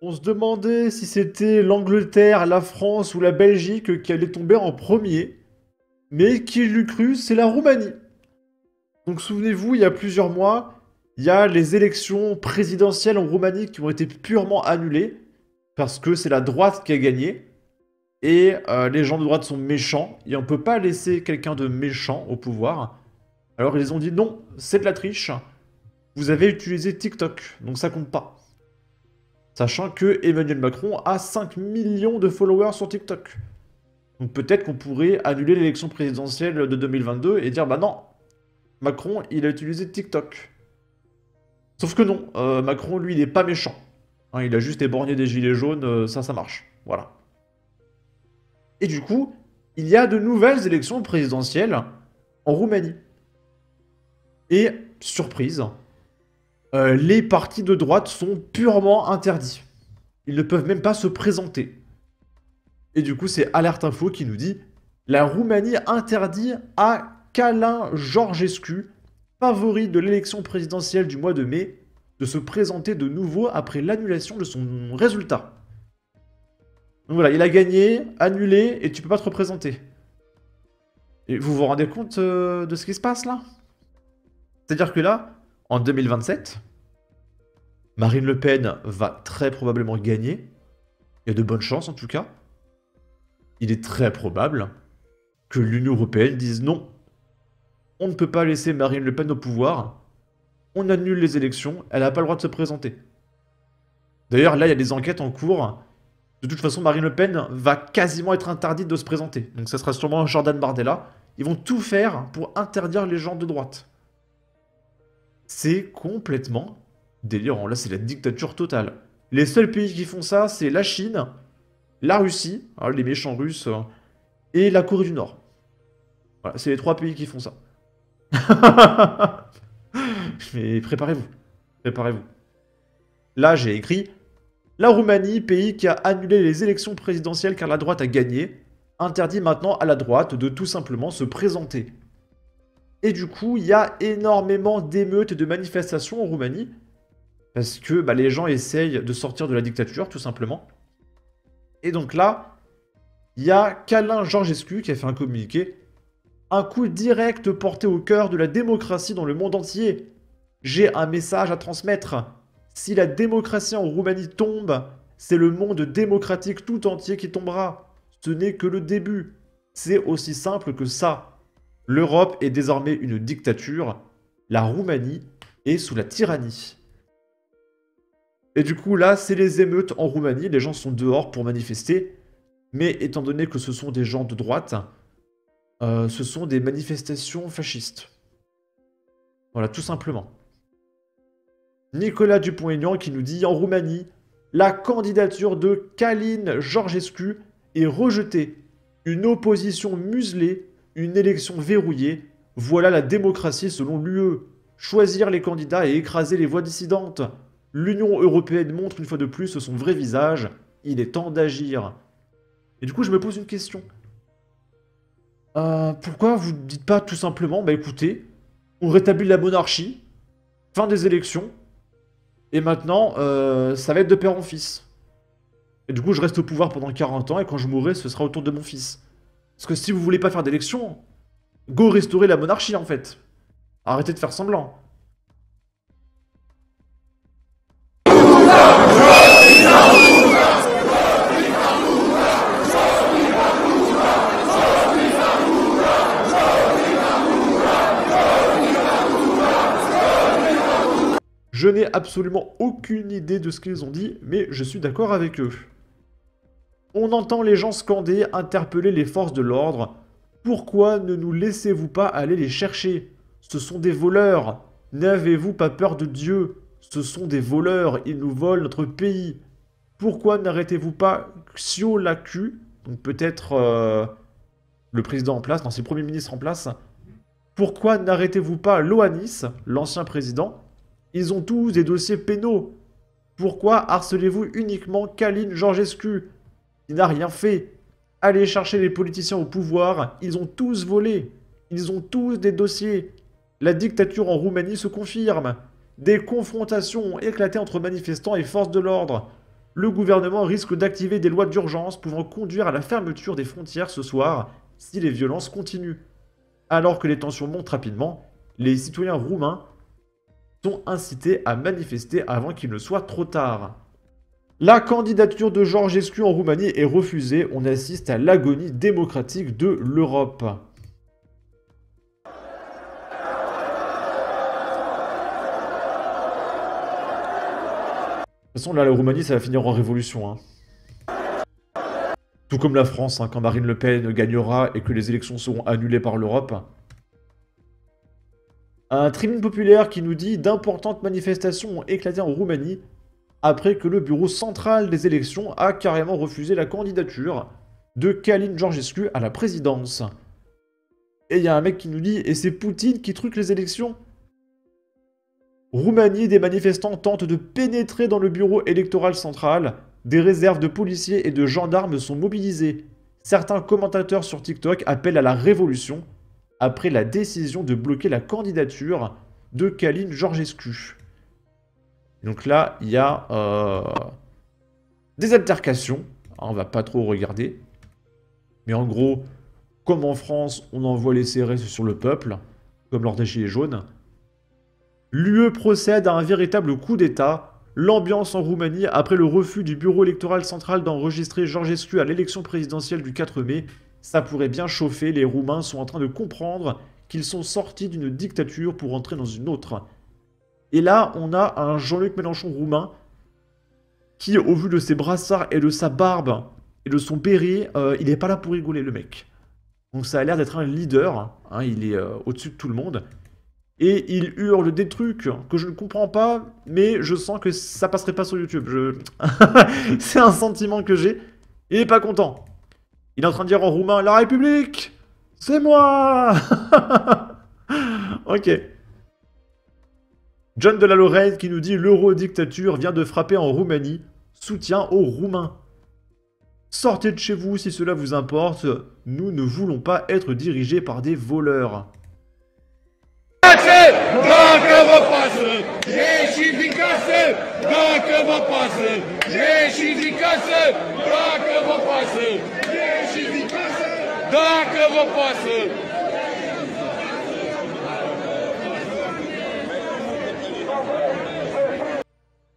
On se demandait si c'était l'Angleterre, la France ou la Belgique qui allait tomber en premier, mais qui l'eût cru, c'est la Roumanie. Donc souvenez-vous, il y a plusieurs mois, il y a les élections présidentielles en Roumanie qui ont été purement annulées, parce que c'est la droite qui a gagné, et les gens de droite sont méchants, et on ne peut pas laisser quelqu'un de méchant au pouvoir. Alors ils ont dit non, c'est de la triche, vous avez utilisé TikTok, donc ça compte pas. Sachant que Emmanuel Macron a 5 millions de followers sur TikTok. Donc peut-être qu'on pourrait annuler l'élection présidentielle de 2022 et dire bah non, Macron il a utilisé TikTok. Sauf que non, Macron lui il est pas méchant. Hein, il a juste éborgné des gilets jaunes, ça marche. Voilà. Et du coup, il y a de nouvelles élections présidentielles en Roumanie. Et surprise, les partis de droite sont purement interdits. Ils ne peuvent même pas se présenter. Et du coup, c'est Alerte Info qui nous dit la Roumanie interdit à Călin Georgescu, favori de l'élection présidentielle du mois de mai, de se présenter de nouveau après l'annulation de son résultat. Donc voilà, il a gagné, annulé, et tu peux pas te représenter. Et vous vous rendez compte de ce qui se passe là? C'est-à-dire que là, en 2027, Marine Le Pen va très probablement gagner. Il y a de bonnes chances en tout cas. Il est très probable que l'Union européenne dise non, on ne peut pas laisser Marine Le Pen au pouvoir, on annule les élections, elle n'a pas le droit de se présenter. D'ailleurs, là, il y a des enquêtes en cours. De toute façon, Marine Le Pen va quasiment être interdite de se présenter. Donc ça sera sûrement Jordan Bardella. Ils vont tout faire pour interdire les gens de droite. C'est complètement délirant. Là, c'est la dictature totale. Les seuls pays qui font ça, c'est la Chine, la Russie, hein, les méchants russes, et la Corée du Nord. Voilà, c'est les trois pays qui font ça. Mais préparez-vous. Préparez-vous. Là, j'ai écrit la Roumanie, pays qui a annulé les élections présidentielles car la droite a gagné, interdit maintenant à la droite de tout simplement se présenter. Et du coup, il y a énormément d'émeutes et de manifestations en Roumanie parce que bah, les gens essayent de sortir de la dictature, tout simplement. Et donc là, il y a Călin Georgescu qui a fait un communiqué. Un coup direct porté au cœur de la démocratie dans le monde entier. J'ai un message à transmettre. Si la démocratie en Roumanie tombe, c'est le monde démocratique tout entier qui tombera. Ce n'est que le début. C'est aussi simple que ça. L'Europe est désormais une dictature. La Roumanie est sous la tyrannie. Et du coup, là, c'est les émeutes en Roumanie. Les gens sont dehors pour manifester. Mais étant donné que ce sont des gens de droite, ce sont des manifestations fascistes. Voilà, tout simplement. Nicolas Dupont-Aignan qui nous dit en Roumanie, la candidature de Călin Georgescu est rejetée. Une opposition muselée, une élection verrouillée. Voilà la démocratie selon l'UE. Choisir les candidats et écraser les voix dissidentes. L'Union européenne montre une fois de plus son vrai visage. Il est temps d'agir. Et du coup, je me pose une question. Pourquoi vous ne dites pas tout simplement, bah écoutez, on rétablit la monarchie, fin des élections, et maintenant, ça va être de père en fils. Et du coup, je reste au pouvoir pendant 40 ans, et quand je mourrai, ce sera au tour de mon fils. Parce que si vous voulez pas faire d'élection, go restaurer la monarchie, en fait. Arrêtez de faire semblant. Je n'ai absolument aucune idée de ce qu'ils ont dit, mais je suis d'accord avec eux. On entend les gens scander, interpeller les forces de l'ordre. Pourquoi ne nous laissez-vous pas aller les chercher? Ce sont des voleurs. N'avez-vous pas peur de Dieu? Ce sont des voleurs, ils nous volent notre pays. Pourquoi n'arrêtez-vous pas Xiu Laku, donc peut-être le président en place, non, c'est le premier ministre en place. Pourquoi n'arrêtez-vous pas Loanis, l'ancien président? Ils ont tous des dossiers pénaux. Pourquoi harcelez-vous uniquement Călin Georgescu? Il n'a rien fait. Allez chercher les politiciens au pouvoir, ils ont tous volé. Ils ont tous des dossiers. La dictature en Roumanie se confirme. Des confrontations ont éclaté entre manifestants et forces de l'ordre. le gouvernement risque d'activer des lois d'urgence pouvant conduire à la fermeture des frontières ce soir si les violences continuent. Alors que les tensions montent rapidement, les citoyens roumains sont incités à manifester avant qu'il ne soit trop tard. La candidature de Georgescu en Roumanie est refusée. On assiste à l'agonie démocratique de l'Europe. De toute façon, là, la Roumanie, ça va finir en révolution. Hein. Tout comme la France, hein, quand Marine Le Pen gagnera et que les élections seront annulées par l'Europe. Un tribune populaire qui nous dit d'importantes manifestations ont éclaté en Roumanie après que le bureau central des élections a carrément refusé la candidature de Călin Georgescu à la présidence. Et il y a un mec qui nous dit « Et c'est Poutine qui truque les élections ?» Roumanie, des manifestants tentent de pénétrer dans le bureau électoral central. Des réserves de policiers et de gendarmes sont mobilisées. Certains commentateurs sur TikTok appellent à la révolution après la décision de bloquer la candidature de Călin Georgescu. Donc là, il y a des altercations. On va pas trop regarder. Mais en gros, comme en France, on envoie les CRS sur le peuple, comme lors des Gilets jaunes, l'UE procède à un véritable coup d'État. L'ambiance en Roumanie après le refus du bureau électoral central d'enregistrer Georgescu à l'élection présidentielle du 4 mai, ça pourrait bien chauffer. Les Roumains sont en train de comprendre qu'ils sont sortis d'une dictature pour entrer dans une autre. Et là, on a un Jean-Luc Mélenchon roumain qui, au vu de ses brassards et de sa barbe et de son béret, il n'est pas là pour rigoler, le mec. Donc ça a l'air d'être un leader, hein, il est au-dessus de tout le monde. Et il hurle des trucs que je ne comprends pas, mais je sens que ça passerait pas sur YouTube. C'est un sentiment que j'ai. Il est pas content. Il est en train de dire en roumain « La République, c'est moi !» Ok. John de la Lorraine qui nous dit « L'eurodictature vient de frapper en Roumanie. Soutien aux Roumains. Sortez de chez vous si cela vous importe. Nous ne voulons pas être dirigés par des voleurs. » Dacă vă pasă, ieșiți din casă, dacă vă pasă, ieșiți din casă, dacă vă pasă, ieșiți din casă, dacă vă pasă.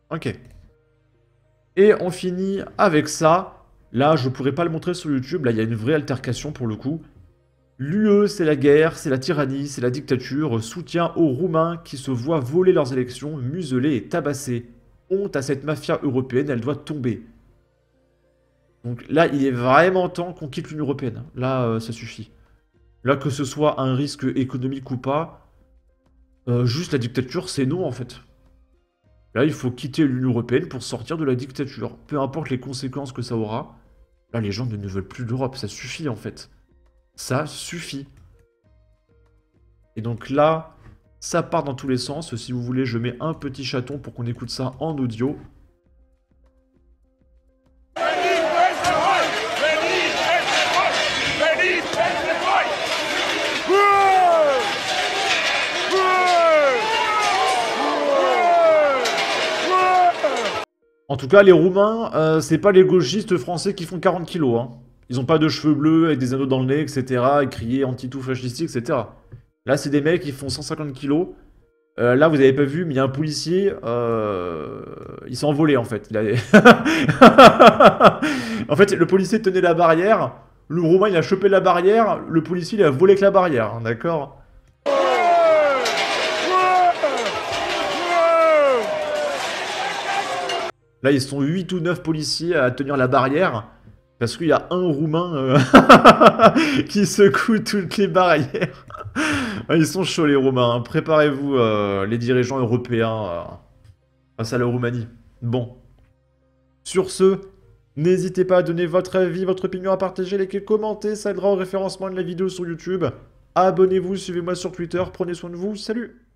Ok. Et on finit avec ça. Là, je pourrais pas le montrer sur YouTube. Là, il y a une vraie altercation pour le coup. L'UE, c'est la guerre, c'est la tyrannie, c'est la dictature. Soutien aux Roumains qui se voient voler leurs élections, muselés et tabassés. Honte à cette mafia européenne, elle doit tomber. Donc là, il est vraiment temps qu'on quitte l'Union européenne. Là, ça suffit. Là, que ce soit un risque économique ou pas, juste la dictature, c'est non en fait. Là, il faut quitter l'Union européenne pour sortir de la dictature. Peu importe les conséquences que ça aura. Là, les gens ne veulent plus d'Europe, ça suffit en fait. Ça suffit. Et donc là, ça part dans tous les sens. Si vous voulez, je mets un petit chaton pour qu'on écoute ça en audio. En tout cas, les Roumains, c'est pas les gauchistes français qui font 40 kilos, hein. Ils ont pas de cheveux bleus avec des anneaux dans le nez, etc. et crier anti-tout fascistique, etc. Là, c'est des mecs qui font 150 kilos. Là, vous avez pas vu, mais il y a un policier, il s'est envolé en fait. En fait, le policier tenait la barrière, le Roumain il a chopé la barrière, le policier il a volé avec la barrière, hein, d'accord? Là, ils sont 8 ou 9 policiers à tenir la barrière. Parce qu'il y a un Roumain qui secoue toutes les barrières. Ils sont chauds les Roumains. Hein. Préparez-vous les dirigeants européens face à la Roumanie. Bon. Sur ce, n'hésitez pas à donner votre avis, votre opinion, à partager, liker, commenter. Ça aidera au référencement de la vidéo sur YouTube. Abonnez-vous, suivez-moi sur Twitter. Prenez soin de vous. Salut!